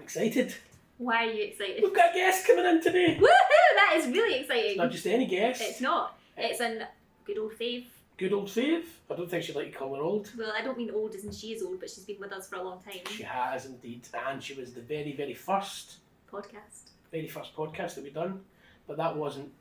excited. Why are you excited? We've got a guest coming in today. Woohoo! That is really exciting. It's not just any guest. It's not. It's a good old fave. Good old fave. I don't think she'd like to call her old. Well, I don't mean old as in she is old, but she's been with us for a long time. She has indeed. And she was the very first podcast that we've done. But that wasn't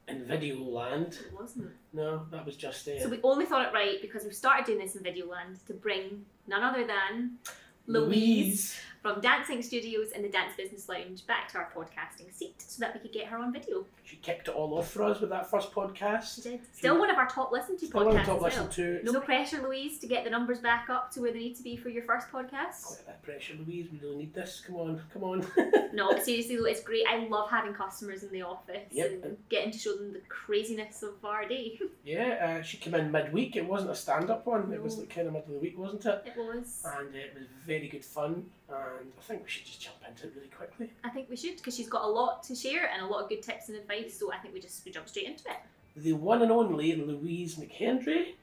in video land. It wasn't. No, that was just So we only thought it right, because we started doing this in video land, to bring none other than Louise from Dancing Studios in the Dance Business Lounge back to our podcasting seat so that we could get her on video. She kicked it all off for us with that first podcast. She did. Still one of our top listened to Still podcasts. one of the top listened to. No pressure, Louise, to get the numbers back up to where they need to be for your first podcast. Quite a bit of pressure, Louise. We really need this. Come on. No, but seriously though, it's great. I love having customers in the office and getting to show them the craziness of our day. Yeah, she came in midweek. It wasn't a stand-up one. No. It was the kind of middle of the week, wasn't it? It was. And it was very good fun. And I think we should just jump into it really quickly. I think we should, because she's got a lot to share and a lot of good tips and advice. So I think we jump straight into it. The one and only Louise McHenry.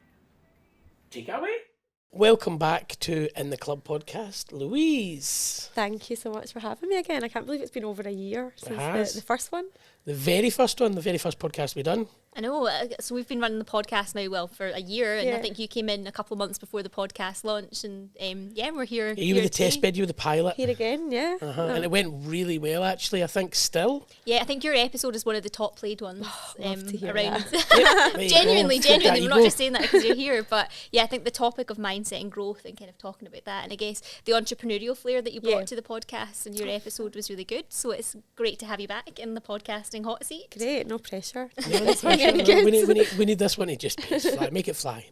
Take it away. Welcome back to In the Club podcast, Louise. Thank you so much for having me again. I can't believe it's been over a year since the first one. The very first podcast we done. I know, so we've been running the podcast now, for a year, and I think you came in a couple of months before the podcast launched, and we're here. You were the test bed, you were the pilot. Here again, yeah. And it went really well, actually, I think, still. Yeah, I think your episode is one of the top played ones love to hear around. that. Genuinely, we're not just saying that because you're here, but yeah, I think the topic of mindset and growth and kind of talking about that, and I guess the entrepreneurial flair that you brought to the podcast and your episode was really good, so it's great to have you back in the podcasting hot seat. Great, no pressure. We need this one to just make it fly.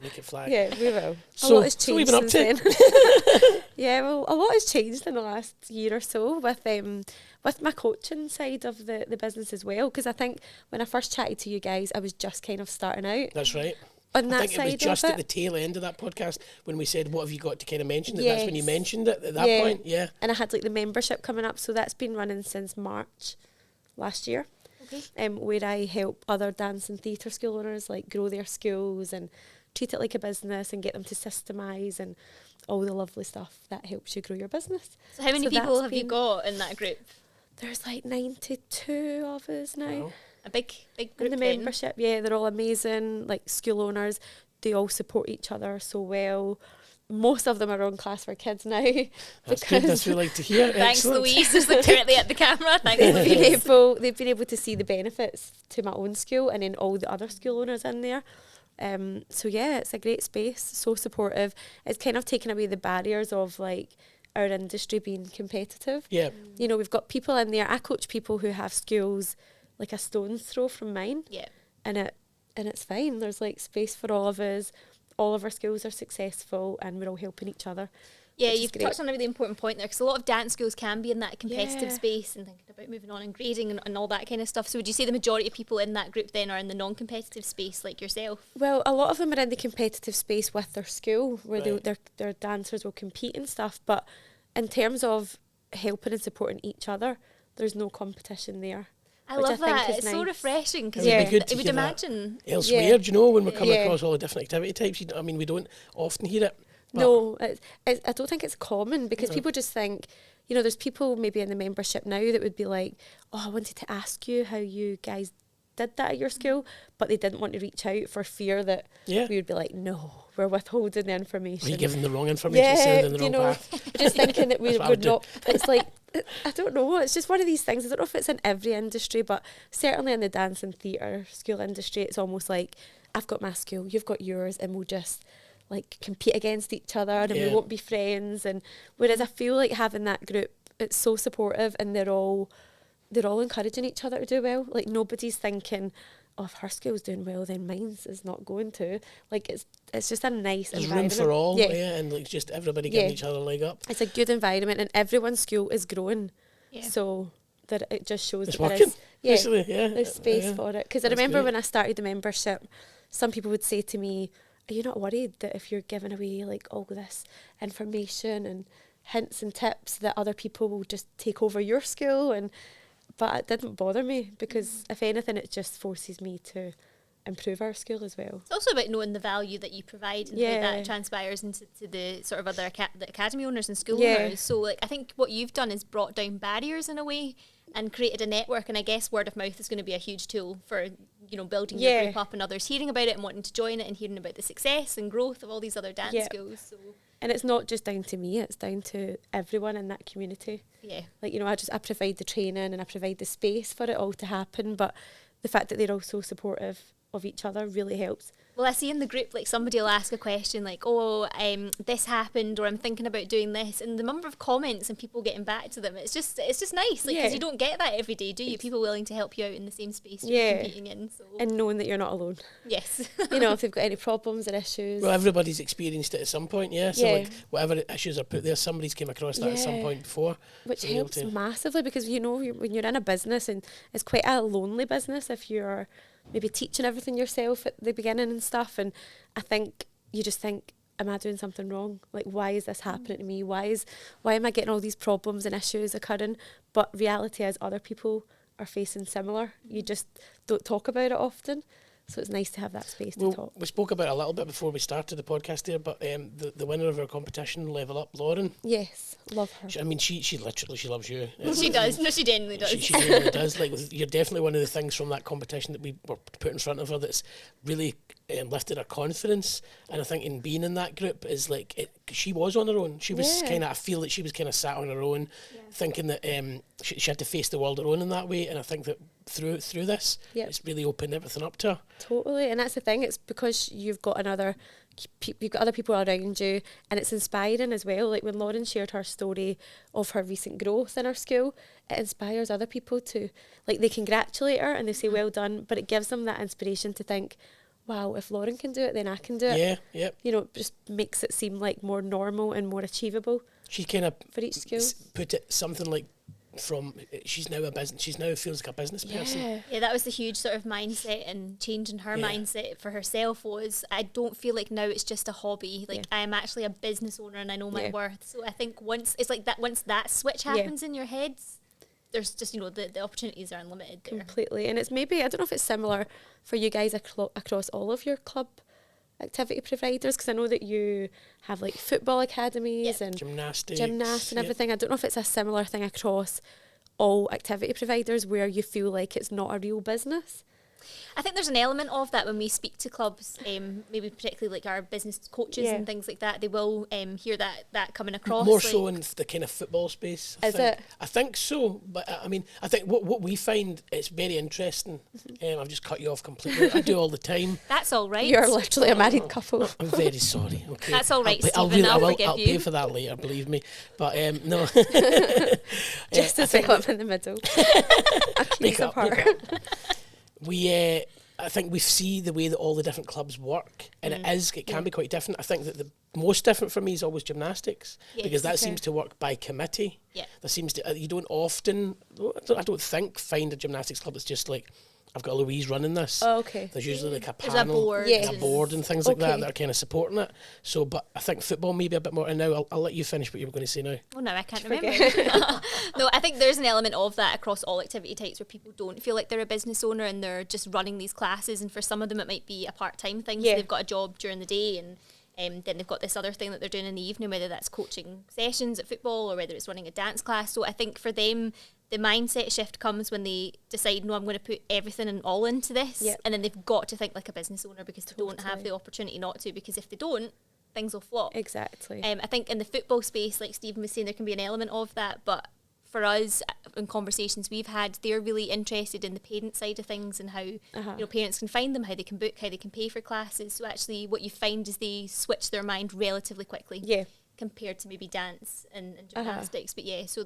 Yeah, we will. So, a lot has changed we've been up since to? then. Yeah, well, a lot has changed in the last year or so with my coaching side of the business as well, because I think when I first chatted to you guys, I was just kind of starting out. That's right. On I that think it was side just of at the tail end of that podcast when we said, what have you got to kind of mention it? Yes. That's when you mentioned it at that point, yeah. And I had the membership coming up, so that's been running since March last year. Okay. Where I help other dance and theatre school owners grow their schools and treat it like a business and get them to systemise and all the lovely stuff that helps you grow your business. So how many people have you got in that group? There's 92 of us now. Wow. A big group in the membership. Yeah, they're all amazing, school owners. They all support each other so well. Most of them are on Class for Kids now. That's good, that's what we like to hear. Thanks, Excellent. Louise, just look directly at the camera. Thanks, They've been able to see the benefits to my own school and then all the other school owners in there. So yeah, it's a great space, so supportive. It's kind of taken away the barriers of our industry being competitive. Yeah. You know, we've got people in there. I coach people who have schools a stone's throw from mine. Yeah. And it's fine. There's space for all of us. All of our schools are successful and we're all helping each other. Yeah, you've touched on a really important point there, because a lot of dance schools can be in that competitive Yeah. space and thinking about moving on and grading and all that kind of stuff. So would you say the majority of people in that group then are in the non-competitive space like yourself? Well, a lot of them are in the competitive space with their school where Right. their dancers will compete and stuff. But in terms of helping and supporting each other, there's no competition there. I which love I think that. is It's so nice. refreshing, because It would be good to I would hear that imagine. elsewhere, do you know, when we're coming Yeah. across all the different activity types. We don't often hear it. But No, I don't think it's common, because people just think, there's people maybe in the membership now that would be like, oh, I wanted to ask you how you guys did that at your school, but they didn't want to reach out for fear that we would be like, no, we're withholding the information. Are you giving the wrong information, sending the wrong path? Just thinking that we That's what I would would not, it's I don't know, it's just one of these things. I don't know if it's in every industry, but certainly in the dance and theatre school industry, it's almost like, I've got my school, you've got yours, and we'll just compete against each other and we won't be friends. And whereas I feel like having that group, it's so supportive and they're all encouraging each other to do well. Nobody's thinking, oh, if her school's doing well, then mine's is not going to. It's just a nice There's environment. room for all, and just everybody giving each other a leg up. It's a good environment and everyone's school is growing. Yeah. So that it just shows It's that there working, is, basically, yeah. there's space for it. Because I That's remember great. when I started the membership, some people would say to me, are you not worried that if you're giving away all this information and hints and tips that other people will just take over your school? But it didn't bother me, because if anything, it just forces me to improve our school as well. It's also about knowing the value that you provide and how that transpires into the sort of other the academy owners and school owners. So like I think what you've done is brought down barriers in a way and created a network, and I guess word of mouth is going to be a huge tool for, you know, building your group up and others hearing about it and wanting to join it and hearing about the success and growth of all these other dance schools. So. And it's not just down to me, it's down to everyone in that community. Yeah. Like, you know, I provide the training and I provide the space for it all to happen, but the fact that they're all so supportive of each other really helps. Well, I see in the group, like, somebody will ask a question like, this happened, or I'm thinking about doing this, and the number of comments and people getting back to them, it's just nice, like, because you don't get that every day, do you? People willing to help you out in the same space you're competing in. So. And knowing that you're not alone. Yes. You know, if they've got any problems or issues. Well, everybody's experienced it at some point, so like, whatever issues are put there, somebody's came across that at some point before. Which helps massively, because, you know, when you're in a business, and it's quite a lonely business if you're maybe teaching everything yourself at the beginning and stuff, and I think you just think, am I doing something wrong? Like, why is this happening to me? Why am I getting all these problems and issues occurring? But reality is other people are facing similar. You just don't talk about it often. So it's nice to have that space to talk. We spoke about it a little bit before we started the podcast there, but the winner of our competition, Level Up, Lauren. Yes, love her. She literally loves you. She does. No, she genuinely does. She genuinely does. Like, you're definitely one of the things from that competition that we were put in front of her that's really lifted her confidence. And I think in being in that group is like, she was on her own. She was kind of, I feel that she was kind of sat on her own, thinking that she had to face the world on her own in that way. And I think that through this, it's really opened everything up to her. Totally, and that's the thing. It's because you've got other people around you, and it's inspiring as well. Like when Lauren shared her story of her recent growth in her school, it inspires other people to, like, they congratulate her and they say well done, but it gives them that inspiration to think, wow, if Lauren can do it, then I can do it. Yeah. You know, it just makes it seem like more normal and more achievable. She kind of for each school put it something like, from she's now feels like a business person. Yeah, that was the huge sort of mindset and change in her mindset for herself was, I don't feel like now it's just a hobby, like I am actually a business owner and I know my worth. So I think once that switch happens in your heads, there's just, you know, the opportunities are unlimited there. Completely. And it's maybe, I don't know if it's similar for you guys across all of your club activity providers, because I know that you have like football academies and gymnast and everything. I don't know if it's a similar thing across all activity providers where you feel like it's not a real business. I think there's an element of that when we speak to clubs, maybe particularly like our business coaches and things like that. They will hear that coming across. More so in the kind of football space. I think so. But I mean, I think what we find, it's very interesting. I've just cut you off completely. I do all the time. That's all right. You're literally a married couple. I'm very sorry. Okay. That's all right, Stephen. I'll forgive you. I'll pay for that later, believe me. But no. Just as I'm in the middle. Make up. I think we see the way that all the different clubs work, and it can be quite different. I think that the most different for me is always gymnastics, because that seems to work by committee. Yeah. There seems to, you don't often, I don't think, find a gymnastics club that's just like, I've got Louise running this. Oh, okay. There's usually like a There's panel, a board and things like that are kind of supporting it. So, but I think football maybe a bit more. And now I'll let you finish what you were going to say now. Oh no, I can't remember. No, I think there's an element of that across all activity types where people don't feel like they're a business owner and they're just running these classes. And for some of them, it might be a part-time thing. So they've got a job during the day and then they've got this other thing that they're doing in the evening, whether that's coaching sessions at football or whether it's running a dance class. So I think for them, the mindset shift comes when they decide, no, I'm going to put everything and all into this. Yep. And then they've got to think like a business owner because they don't have the opportunity not to, because if they don't, things will flop. Exactly. I think in the football space, like Stephen was saying, there can be an element of that. But for us, in conversations we've had, they're really interested in the parent side of things and how you know, parents can find them, how they can book, how they can pay for classes. So actually what you find is they switch their mind relatively quickly compared to maybe dance and gymnastics. But so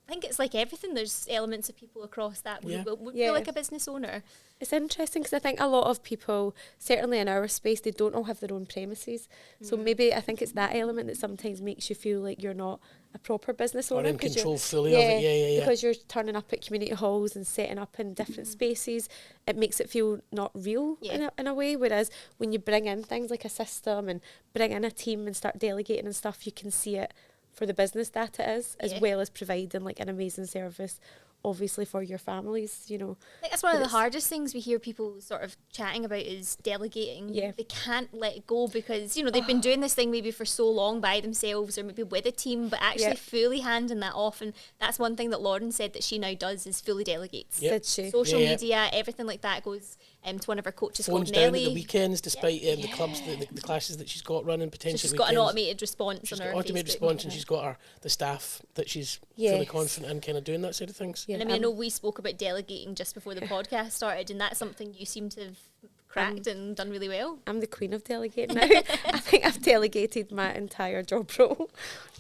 I think it's like everything. There's elements of people across that would feel like a business owner. It's interesting because I think a lot of people, certainly in our space, they don't all have their own premises. So maybe I think it's that element that sometimes makes you feel like you're not a proper business owner. Or in control fully of it, Because you're turning up at community halls and setting up in different spaces. It makes it feel not real in a way. Whereas when you bring in things like a system and bring in a team and start delegating and stuff, you can see it for the business that it is, as well as providing like an amazing service obviously for your families, you know. I think that's one of the hardest things we hear people sort of chatting about is delegating. Yeah. They can't let it go because, you know, they've been doing this thing maybe for so long by themselves or maybe with a team, but actually fully handing that off. And that's one thing that Lauren said that she now does is fully delegates. Did she? Social media, everything like that goes to one of our coaches Phones called down Nelly. at the weekends, despite the clubs, the classes that she's got running potentially. So she's got an automated response She's on got her automated Facebook. response, and she's got the staff that she's fully Yes. confident in kind of doing that side of things. Yeah. And I mean, I know we spoke about delegating just before the podcast started, and that's something you seem to have cracked and done really well. I'm the queen of delegating now. I think I've delegated my entire job role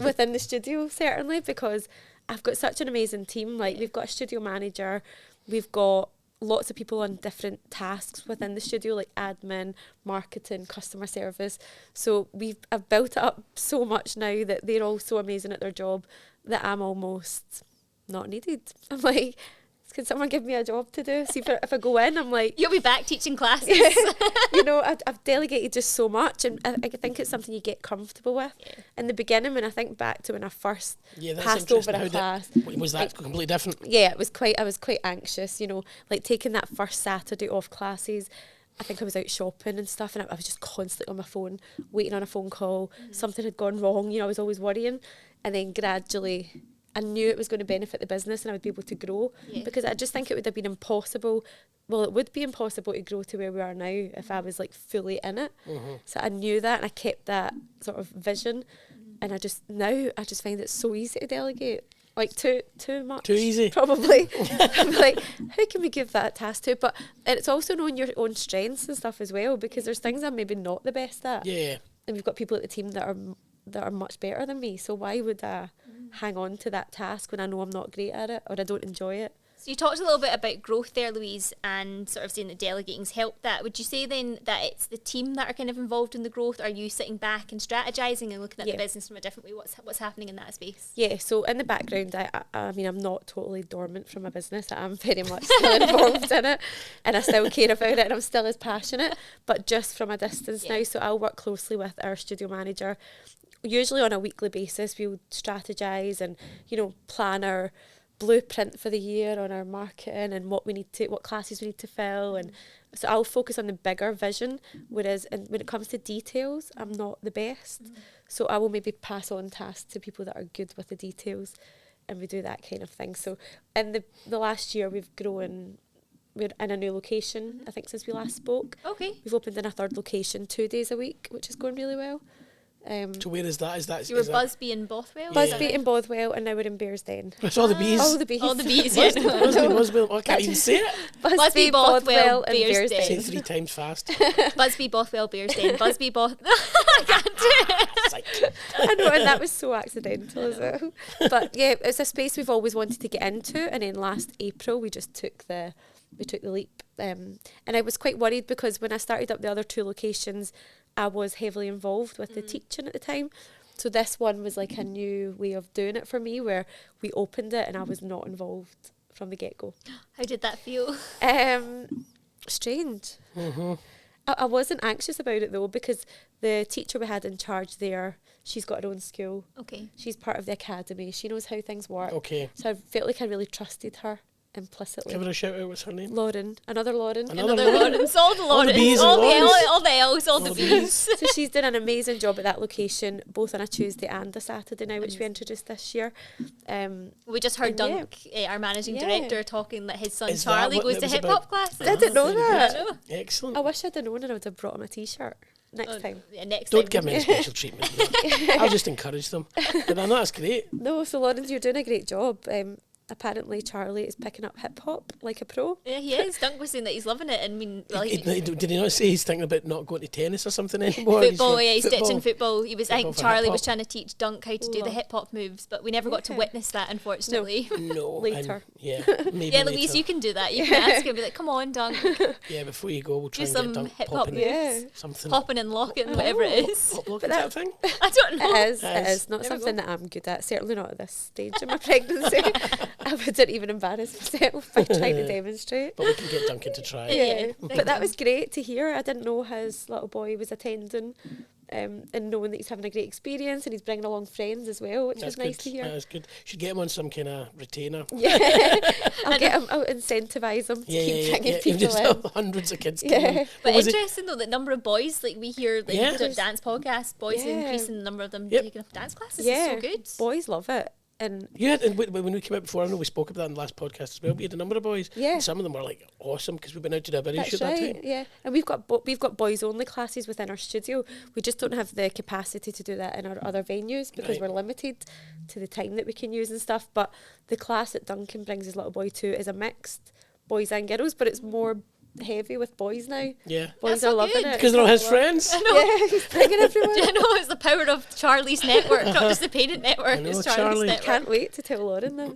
within the studio, certainly, because I've got such an amazing team. Like, we've got a studio manager, we've got lots of people on different tasks within the studio, like admin, marketing, customer service. So I've built it up so much now that they're all so amazing at their job that I'm almost not needed. I'm like, can someone give me a job to do? See, if I go in, I'm like... You'll be back teaching classes. You know, I've delegated just so much, and I think it's something you get comfortable with. Yeah. In the beginning, when I think back to when I first That's passed over interesting. a class... Was that completely different? Yeah, I was quite anxious, you know, like taking that first Saturday off classes. I think I was out shopping and stuff, and I was just constantly on my phone, waiting on a phone call. Something had gone wrong, you know, I was always worrying. And then gradually... I knew it was going to benefit the business and I would be able to grow, because I just think it would have been impossible. Well, it would be impossible to grow to where we are now if I was like fully in it. So I knew that, and I kept that sort of vision. And I just find it so easy to delegate. Like too much. Too easy. Probably. I'm like, who can we give that task to? But it's also knowing your own strengths and stuff as well, because there's things I'm maybe not the best at. Yeah. And we've got people at the team that are much better than me. So why would I hang on to that task when I know I'm not great at it or I don't enjoy it? So you talked a little bit about growth there, Louise, and sort of saying that delegating's helped that. Would you say then that it's the team that are kind of involved in the growth? Are you sitting back and strategizing and looking at the business from a different way? What's happening in that space? Yeah, so in the background, I mean, I'm not totally dormant from my business. I'm very much still involved in it, and I still care about it, and I'm still as passionate, but just from a distance now. So I'll work closely with our studio manager. Usually on a weekly basis, we'll strategise and, you know, plan our blueprint for the year on our marketing and what classes we need to fill. And so I'll focus on the bigger vision, whereas when it comes to details, I'm not the best. So I will maybe pass on tasks to people that are good with the details, and we do that kind of thing. So in the last year, we've grown. We're in a new location, I think, since we last spoke. Okay. We've opened in a third location 2 days a week, which is going really well. So where is that? You were Busby and Bothwell? Busby and Bothwell, and now we're in Bearsden. I saw the bees. All the bees. All the bees, yeah. Busby, I can't even say it. Busby, Bothwell, and Bearsden. Say Bearsden. it 3 times fast. Busby, Bothwell, Bearsden. Busby, I can't do it. Psych. I know, and that was so accidental as well. But yeah, it's a space we've always wanted to get into, and then last April we just took the leap. And I was quite worried because when I started up the other 2 locations, I was heavily involved with the teaching at the time. So this one was like a new way of doing it for me, where we opened it and I was not involved from the get-go. How did that feel? Strange. I wasn't anxious about it though, because the teacher we had in charge there, she's got her own school. Okay. She's part of the academy. She knows how things work. Okay. So I felt like I really trusted her implicitly. Give her a shout out. What's her name? Lauren. Another Lauren. Another Lawrence. All the All the Lawrence. bees All and the Lawrence. all the L's, all the bees. So she's done an amazing job at that location, both on a Tuesday and a Saturday now, which we introduced this year. We just heard And Dunk, our managing Yeah. director, talking that his son Is that Charlie what goes that to was hip about? hop class. I didn't know very that. good. I know. Excellent. I wish I'd have known, and I would have brought him a t-shirt next time. Yeah, next Don't time. give me any special treatment. I'll just encourage them. But I know that's great. No, so Lawrence, you're doing a great job. Apparently Charlie is picking up hip hop like a pro. Yeah, he is. Dunk was saying that he's loving it. And I mean, well, Did he not say he's thinking about not going to tennis or something anymore? football, yeah, he's ditching football. He was, I Football think for Charlie hip-hop. was trying to teach Dunk how to do the Love. hip hop moves, but we never got to Yeah. witness that, unfortunately. No. Later. And, yeah, maybe Yeah, later. Louise, you can do that. You can ask him, be like, come on, Dunk, Yeah, before you go, we'll try do and get some Dunk hip hop popping moves. Yeah. something. Popping and locking, whatever it is. Pop lock, But is that a that- thing? I don't know. It is. It It is. is not There we something that I'm good at. Certainly not at this stage in my pregnancy. I wouldn't even embarrass myself by trying to demonstrate. But we can get Duncan to try it. Yeah. But that was great to hear. I didn't know his little boy was attending and knowing that he's having a great experience and he's bringing along friends as well, which That's is nice good. to hear. That's good. Should get him on some kind of retainer. Yeah, I'll incentivise him to keep bringing people just in. Hundreds of kids. Yeah. But interesting though, the number of boys, like we hear like dance podcasts, boys Yeah. increasing the number of them taking up dance classes is so good. Boys love it. And you had, and when we came out before, I know we spoke about that in the last podcast as well. We had a number of boys. Yeah. And some of them were like awesome because we've been out to do a video that's shoot right, that time. yeah. And we've got boys only classes within our studio. We just don't have the capacity to do that in our other venues because we're limited to the time that we can use and stuff. But the class that Duncan brings his little boy to is a mixed boys and girls, but it's more heavy with boys now. Yeah. Boys That's are so loving good. it. Because they're all his friends. I know. Yeah, he's bringing everyone. Do you know it's the power of Charlie's network, not just the parent network, I know, it's Charlie's Charlie. network. Can't wait to tell Lauren then.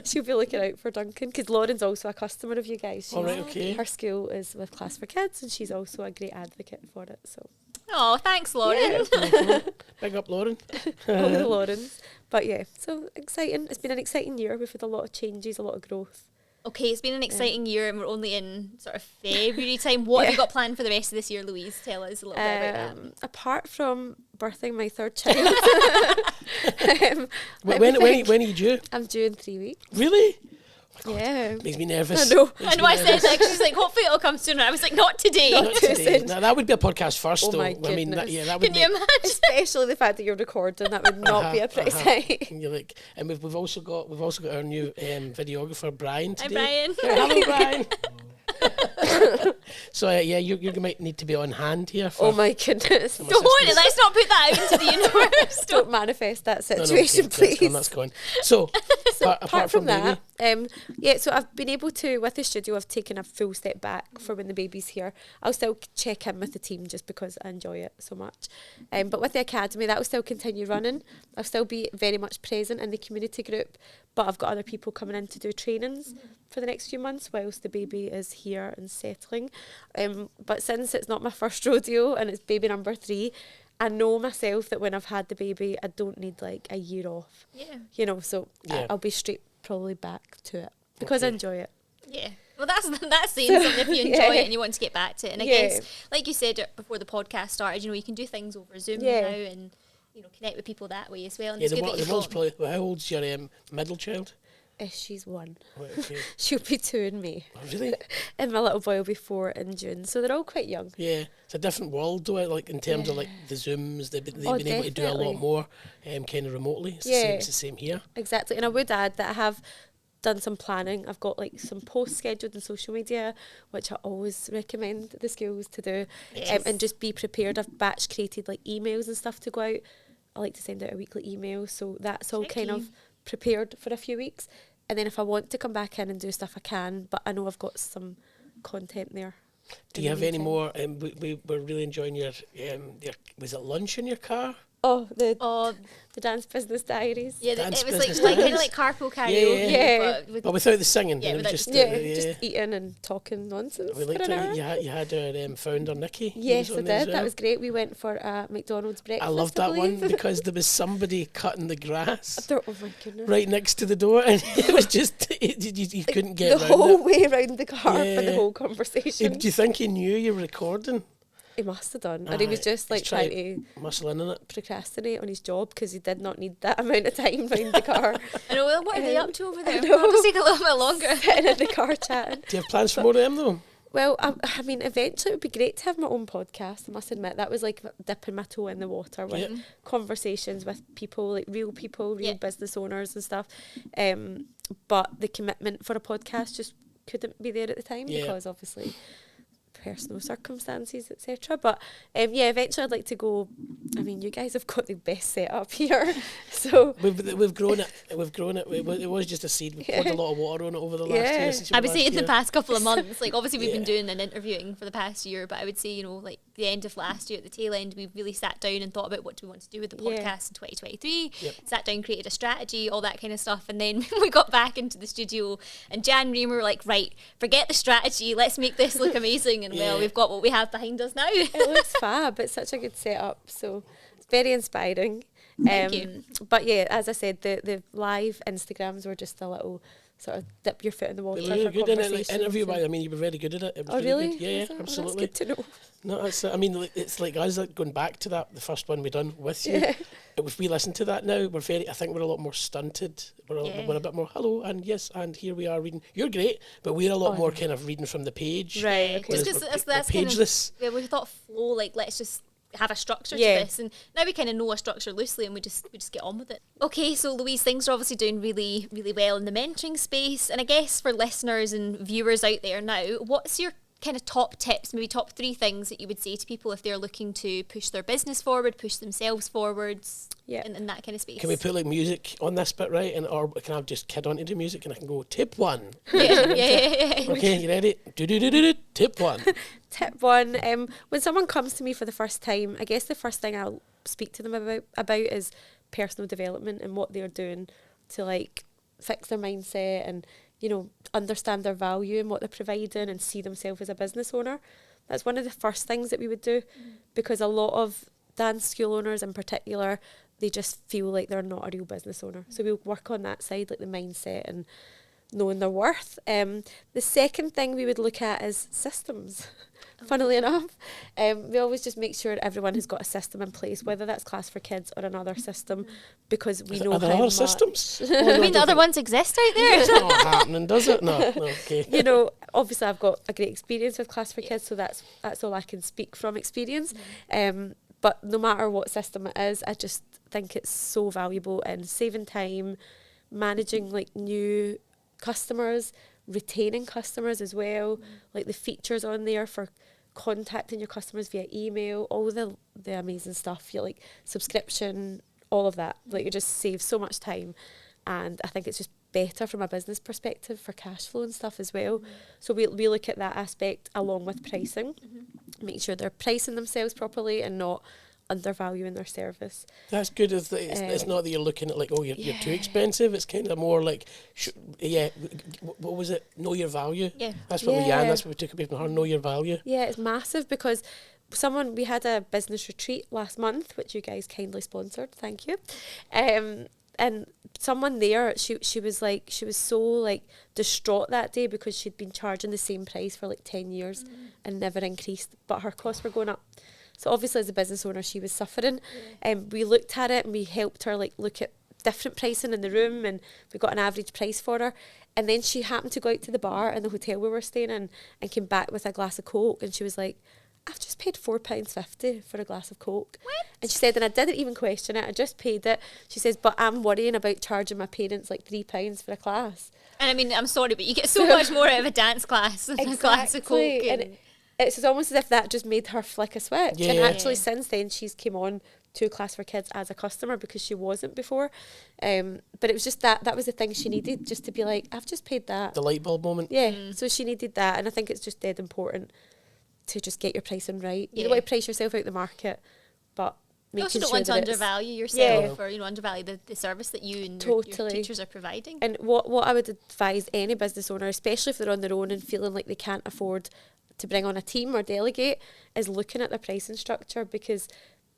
She'll be looking out for Duncan because Lauren's also a customer of you guys. All right, okay. Her school is with Class for Kids and she's also a great advocate for it. So Oh, thanks, Lauren. Yeah. Big up, Lauren. all the Laurens. But yeah, so exciting. It's been an exciting year. We've had a lot of changes, a lot of growth. Okay, it's been an exciting year and we're only in sort of February time. What have you got planned for the rest of this year, Louise? Tell us a little bit about that. Apart from birthing my third child. When are you due? I'm due in 3 weeks. Really? Yeah. Makes me nervous. I know. Makes I me know I said nervous. that, she's like, hopefully it'll come sooner. I was like, not today. Not today. Now, that would be a podcast first, Oh though. my I mean, goodness. that would Can you make... imagine? Especially the fact that you're recording, that would not be a pretty sight. And you're like, and we've also got our new videographer Brian Hi, today. Brian. Hello, Brian. So you might need to be on hand here. For Oh my goodness. Don't, let's not put that out into the universe. Don't manifest that No, situation, okay, please. That's gone. So, Apart from baby, that, so I've been able to, with the studio, I've taken a full step back for when the baby's here. I'll still check in with the team just because I enjoy it so much. But with the academy, that will still continue running. I'll still be very much present in the community group, but I've got other people coming in to do trainings for the next few months whilst the baby is here and settling. But since it's not my first rodeo and it's baby number 3, I know myself that when I've had the baby, I don't need like a year off. Yeah. You know, so Yeah. I'll be straight probably back to it because I Okay. enjoy it. Yeah. Well, that's saying something if you enjoy Yeah. it and you want to get back to it. And I Yeah. guess, like you said before the podcast started, you can do things over Zoom Yeah. now and, connect with people that way as well. And yeah, it's good that the you've one's got... probably. Well, how old's your middle child? She's 1. Right, okay. She'll be 2 in May. Oh, really? And my little boy will be 4 in June. So they're all quite young. Yeah, it's a different world though. Like in terms of like the Zooms, they've been able to do a lot definitely. more, kind of remotely. It's Yeah. the same here. Exactly. And I would add that I have done some planning. I've got like some posts scheduled on social media, which I always recommend the schools to do. Yes. And just be prepared. I've batch created like emails and stuff to go out. I like to send out a weekly email. So that's all kind of prepared for a few weeks. And then if I want to come back in and do stuff, I can. But I know I've got some content there. Do you have any more? We were really enjoying your was it lunch in your car? Oh, the Oh, Dance Business Diaries. yeah, Dance it was business kind of diaries. like carpool karaoke. Yeah. But with, But without the singing. Yeah, it was without- just Just eating and talking nonsense we for liked an hour. it. You had our founder Nikki. He Yes, was I on there as did. well. That was great. We went for a McDonald's breakfast. I loved that one believe. because there was somebody cutting the grass Oh my goodness. right next to the door, and it was just you couldn't get the around whole it. way around the car for Yeah. the whole conversation. Do you think he knew you were recording? He must have done. And he was Aye, just like he's trying to muscle in on it. procrastinate on his job because he did not need that amount of time round the car. I know, well, what are they up to over there? know. It'll just take a little bit longer. Sitting in the car chatting. Do you have plans for more of them though? Well, I mean, eventually it would be great to have my own podcast. I must admit, that was like dipping my toe in the water with Yeah. conversations with people, like real people, real Yeah. business owners and stuff. But the commitment for a podcast just couldn't be there at the time Yeah. because obviously personal circumstances, etc. But yeah, eventually I'd like to go. I mean, you guys have got the best setup here, so We've grown it. We've grown it. It was just a seed. We've poured a lot of water on it over the last Yeah. year. Since I would say in the year. past couple of months, like obviously we've been Yeah. doing and interviewing for the past year, but I would say, like the end of last year, at the tail end, we really sat down and thought about what do we want to do with the Yeah. podcast in 2023, Yep. sat down, created a strategy, all that kind of stuff. And then we got back into the studio in January and we were like, right, forget the strategy, let's make this look amazing. And well, Yeah. we've got what we have behind us now. it looks fab. It's such a good setup, so it's very inspiring. Thank you. But yeah, as I said, the live Instagrams were just a little sort of dip your foot in the water Really for good in it. Like, conversations. interview and- by, I mean, you were very good at it. It was Oh, really? Good. Yeah, Was it? Oh, absolutely. that's good to know. No, that's it. I mean, like, it's like us like, going back to that, the first one we done with you. Yeah. If we listen to that now, I think we're a lot more stunted. We're a bit more hello and yes and here we are reading. You're great, but we're a lot more kind of reading from the page. Right, okay. Whereas Just 'cause we're that's kind of- pageless. Yeah, we thought flow, like let's just have a structure Yeah. to this, and now we kind of know a structure loosely, and we just get on with it. Okay, so Louise, things are obviously doing really, really well in the mentoring space, and I guess for listeners and viewers out there now, what's your kind of top tips, maybe top 3 things that you would say to people if they're looking to push their business forward, push themselves forwards, Yeah. in that kind of space? Can we put like music on this bit, right? Or can I just kid onto the music and I can go tip 1? yeah. Okay, you ready? Do. Tip 1. Tip 1, when someone comes to me for the first time, I guess the first thing I'll speak to them about is personal development and what they're doing to like fix their mindset and, you know, understand their value and what they're providing and see themselves as a business owner. That's one of the first things that we would do, because a lot of dance school owners in particular, they just feel like they're not a real business owner. So we'll work on that side, like the mindset and knowing their worth. The second thing we would look at is systems. Funnily enough, we always just make sure everyone has got a system in place, whether that's Class for Kids or another system, because we know Are there how other much. systems? I mean, the other ones exist out there. It's not happening, does it? No, okay. You know, obviously I've got a great experience with Class for Kids, so that's all I can speak from experience. But no matter what system it is, I just think it's so valuable in saving time, managing like new customers, retaining customers as well, like the features on there for contacting your customers via email, all the amazing stuff, you like subscription, all of that. Like it just saves so much time, and I think it's just better from a business perspective for cash flow and stuff as well. So we look at that aspect along with pricing, make sure they're pricing themselves properly and not undervaluing their service. That's good. It's not that you're looking at like, oh, you're too expensive. It's kind of more like, what was it? Know your value. Yeah. That's what that's what we took away from her. Know your value. Yeah, it's massive, because we had a business retreat last month, which you guys kindly sponsored. Thank you. And someone there, she was so like distraught that day because she'd been charging the same price for like 10 years and never increased, but her costs were going up. So obviously as a business owner, she was suffering. We looked at it and we helped her like look at different pricing in the room, and we got an average price for her. And then she happened to go out to the bar in the hotel we were staying in and came back with a glass of Coke, and she was like, I've just paid £4.50 for a glass of Coke. What? And she said, and I didn't even question it, I just paid it. She says, but I'm worrying about charging my parents like £3 for a class. And I mean, I'm sorry, but you get so much more out of a dance class than a glass of Coke. And it's almost as if that just made her flick a switch. Yeah. And actually since then she's came on to Class for Kids as a customer, because she wasn't before. But it was just that was the thing she needed, just to be like, I've just paid that. The light bulb moment. Yeah, so she needed that, and I think it's just dead important to just get your pricing right. You don't Yeah. want to price yourself out the market, but You also making don't sure want to that it's- undervalue yourself, Yeah. or undervalue the service that you and your Totally. teachers are providing. And what I would advise any business owner, especially if they're on their own and feeling like they can't afford to bring on a team or delegate, is looking at their pricing structure, because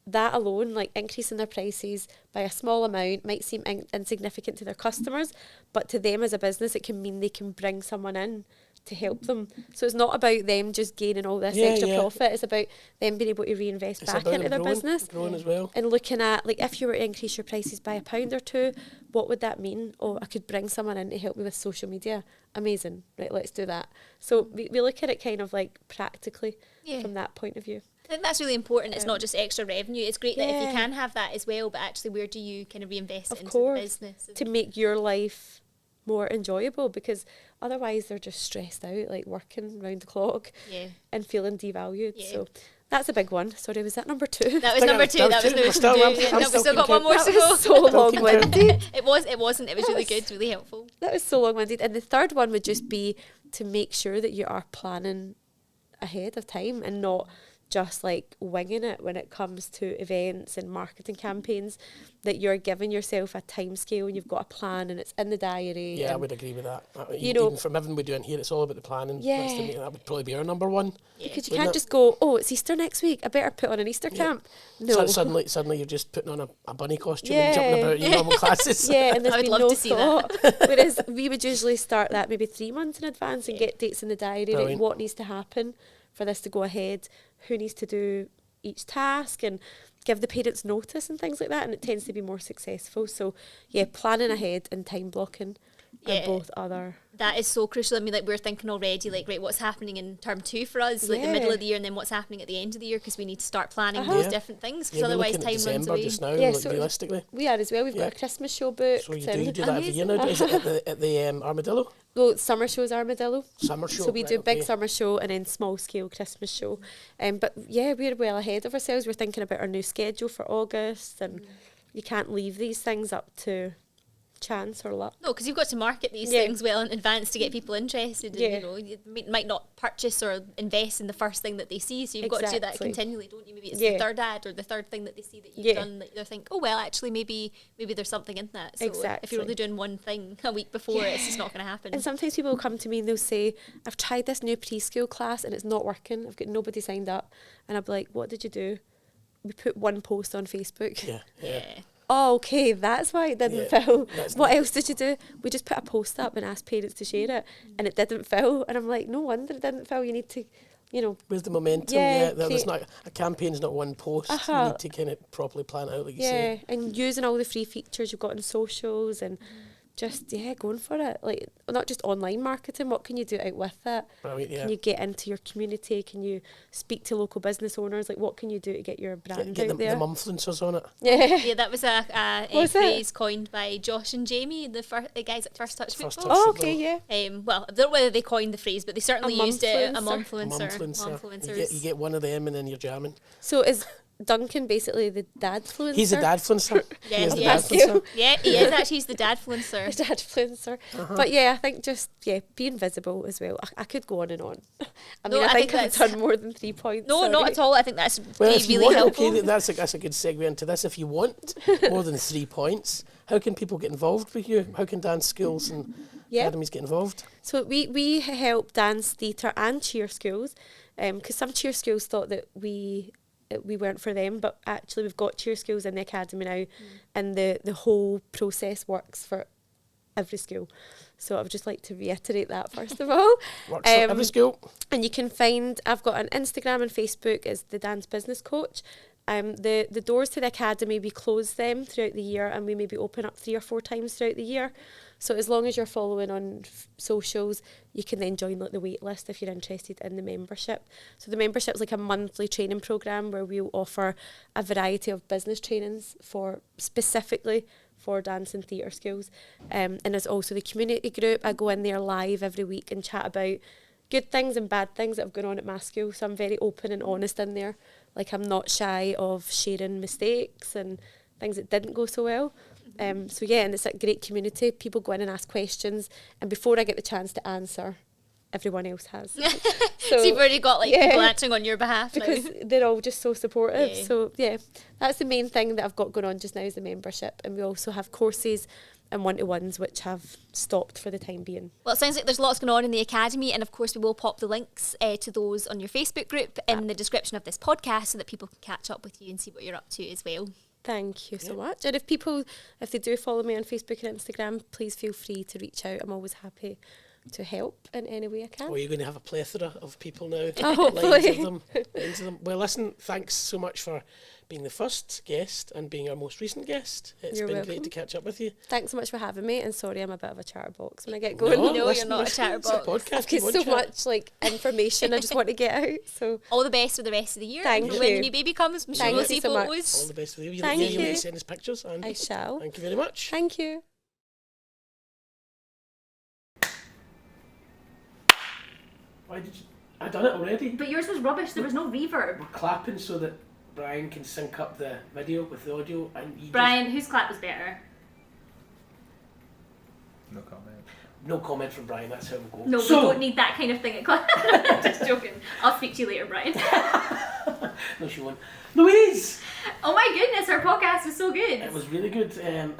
that alone, like increasing their prices by a small amount, might seem insignificant to their customers, but to them as a business, it can mean they can bring someone in to help them. So it's not about them just gaining all this extra profit, it's about them being able to reinvest It's back about into their growing, business. growing as well. And looking at, like, if you were to increase your prices by £1 or £2, what would that mean? Oh, I could bring someone in to help me with social media. Amazing. Right, let's do that. So we look at it kind of like practically from that point of view. I think that's really important. It's not just extra revenue. It's great that if you Yeah. can have that as well, but actually where do you kind of reinvest it Of into course, the business? to make your life more enjoyable, because otherwise they're just stressed out, like working round the clock Yeah. and feeling devalued. Yeah. So that's a big one. Sorry, was that number 2? That was think number I'm 2. still That was two. the I'm most still- to I'm- do. I'm No, we still still got keeping one more That to go. was so long-winded. It wasn't. It was really good, really helpful. That was so long-winded. And the third one would just be to make sure that you are planning ahead of time and not just like winging it when it comes to events and marketing campaigns, that you're giving yourself a time scale and you've got a plan and it's in the diary. Yeah, I and would agree with that. you know, Even from everything we're doing here, it's all about the planning. Yeah. That would probably be our number one. because you Wouldn't can't it? just go, oh, it's Easter next week, I better put on an Easter camp. No. Suddenly you're just putting on a bunny costume Yeah. and jumping about in normal classes. Yeah, and there's I would been love no to see thought. Whereas we would usually start that maybe 3 months in advance and get dates in the diary, right, Brilliant. what needs to happen for this to go ahead, who needs to do each task, and give the parents notice and things like that, and it tends to be more successful. So yeah, planning ahead and time blocking are Yeah. both other. That is so crucial. I mean, like, we're thinking already, like, right, what's happening in term 2 for us, like the Yeah. middle of the year, and then what's happening at the end of the year, because we need to start planning Uh-huh. those Yeah. different things, because Yeah, we're otherwise looking at time runs December away. just now, Yeah, like, so realistically. We are as well. We've Yeah. got a Christmas show booked. So you and do that every year now? Is it at the Armadillo? well, summer show's Armadillo. Summer show? So we Right, do big okay. summer show and then small scale Christmas show. But yeah, we're well ahead of ourselves. We're thinking about our new schedule for August, and you can't leave these things up to chance or luck. No, because you've got to market these Yeah. things well in advance to get people interested. And, Yeah. you know, you might not purchase or invest in the first thing that they see, so you've got to do that Exactly. continually, don't you? Maybe it's Yeah. the third ad or the third thing that they see that you've Yeah. done that they think, oh well, actually maybe there's something in that. So if Exactly. you're only doing one thing a week before, it's just not going to happen. And sometimes people will come to me and they'll say, I've tried this new preschool class and it's not working. I've got nobody signed up. And I'll be like, what did you do? We put one post on Facebook. Yeah. Yeah. Oh, okay, that's why it didn't Yeah, fill. that's What not- else did you do? We just put a post up and asked parents to share it, and it didn't fill. And I'm like, no wonder it didn't fill. You need to, you know, Where's the momentum? Yeah, There's create- not a campaign's not one post. Uh-huh. You need to kind of properly plan it out, like you yeah, say. and using all the free features you've got on socials and just, going for it. Like, not just online marketing, what can you do out with it? Brilliant, yeah. Can you get into your community? Can you speak to local business owners? Like, what can you do to get your brand Get out the there? mumfluencers on it. Yeah. Yeah, that was a Was it? phrase coined by Josh and Jamie, the guys at First Touch First Football. Touch. Oh, okay, yeah. Well, I don't know whether they coined the phrase, but they certainly used it. A mumfluencer. mumfluencer. You get one of them and then you're jamming. So is Duncan basically the dadfluencer? He's a dadfluencer. Yeah, He is the yeah. dadfluencer. Yeah, he is actually. He's the dadfluencer. The dadfluencer. But yeah, I think just, being visible as well. I could go on and on. I mean, No, I I think think I've that's- done more than 3 points. No, sorry. not at all. I think that's Well, if you really want, helpful. okay, that's a good segue into this. If you want more than 3 points, how can people get involved with you? How can dance schools and Yeah. academies get involved? So we help dance, theatre and cheer schools, because some cheer schools thought that we weren't for them, but actually we've got cheer schools in the academy now, and the whole process works for every school. So I would just like to reiterate that first of all. Works for every school. And you can find, I've got an Instagram and Facebook as the Dance Business Coach. The doors to the academy, we close them throughout the year, and we maybe open up 3 or 4 times throughout the year. So as long as you're following on socials, you can then join like the wait list if you're interested in the membership. So the membership is like a monthly training program where we'll offer a variety of business trainings specifically for dance and theatre schools. And there's also the community group. I go in there live every week and chat about good things and bad things that have gone on at my school. So I'm very open and honest in there. Like, I'm not shy of sharing mistakes and things that didn't go so well. So yeah, and it's a great community. People go in and ask questions, and before I get the chance to answer, everyone else has. So you've already got like yeah. people answering on your behalf Because now. they're all just so supportive. Yeah. So yeah, that's the main thing that I've got going on just now is the membership. And we also have courses and one-to-ones which have stopped for the time being. Well, it sounds like there's lots going on in the academy, and of course we will pop the links to those on your Facebook group in the description of this podcast so that people can catch up with you and see what you're up to as well. Thank you so much. And if they do follow me on Facebook and Instagram, please feel free to reach out. I'm always happy to help in any way I can. Or you're going to have a plethora of people now. Oh, Lines hopefully. of them. Well, listen, thanks so much for being the first guest and being our most recent guest. It's You're been welcome. great to catch up with you. Thanks so much for having me, and sorry I'm a bit of a chatterbox when I get going. No, you're listen, not a it's chatterbox. podcast. I've you got want so chat. much like information I just want to get out. So All the best for the rest of the year. Thank and for when you. the new baby comes, I'm sure Thank we'll you see so much. All photos. the best with you. Thank You'll you. send us pictures. And I shall. thank you very much. Thank you. Why did you? I done it already. But yours was rubbish. There was no reverb. We're clapping so that Brian can sync up the video with the audio, and you Brian, whose clap was better? No comment. No comment from Brian, that's how we go. No, we don't need that kind of thing at class. Just joking. I'll speak to you later, Brian. No, she won't. Louise! Oh my goodness, her podcast was so good. It was really good, and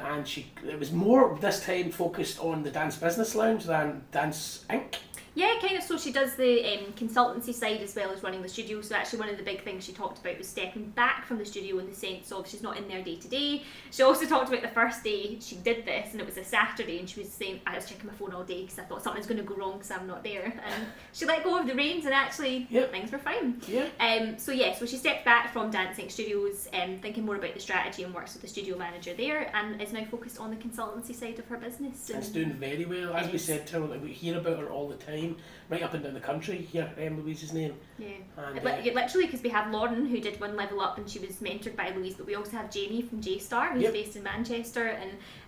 it was more this time focused on the Dance Business Lounge than Dance Inc. Yeah, kind of. So she does the consultancy side as well as running the studio. So actually one of the big things she talked about was stepping back from the studio in the sense of she's not in there day to day. She also talked about the first day she did this, and it was a Saturday, and she was saying, I was checking my phone all day because I thought something's going to go wrong because I'm not there. And she let go of the reins, and actually things were fine. Yeah. So she stepped back from Dancing Studios, thinking more about the strategy, and works with the studio manager there, and is now focused on the consultancy side of her business. It's doing very well. As we said to her, like, we hear about her all the time. Right up and down the country, here, Louise's name. Yeah. And, literally, because we have Lauren, who did one level up, and she was mentored by Louise, but we also have Jamie from J-Star, who's based in Manchester,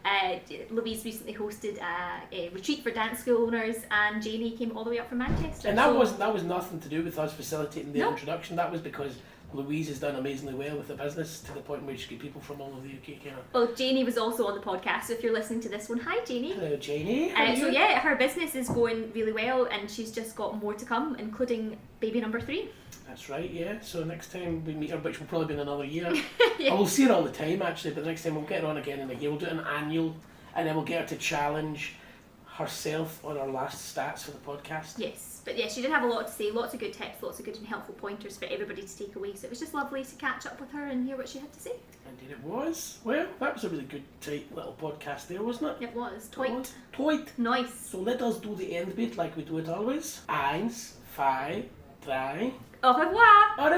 and Louise recently hosted a retreat for dance school owners, and Jamie came all the way up from Manchester. And that was nothing to do with us facilitating the introduction. That was because Louise has done amazingly well with the business to the point where she get people from all over the UK. Well, Janie was also on the podcast, so if you're listening to this one, hi Janie. Hello Janie. So yeah, her business is going really well, and she's just got more to come, including baby number 3. That's right, yeah. So next time we meet her, which will probably be in another year, we'll see her all the time actually, but the next time we'll get her on again in a year. We'll do an annual, and then we'll get her to challenge herself on our last stats for the podcast. Yes, but yeah, she did have a lot to say, lots of good tips, lots of good and helpful pointers for everybody to take away, so it was just lovely to catch up with her and hear what she had to say. Indeed it was. Well, that was a really good, tight little podcast there, wasn't it? It was. Toit. Nice. So let us do the end bit like we do it always. 1, 2, 3. Au revoir! Au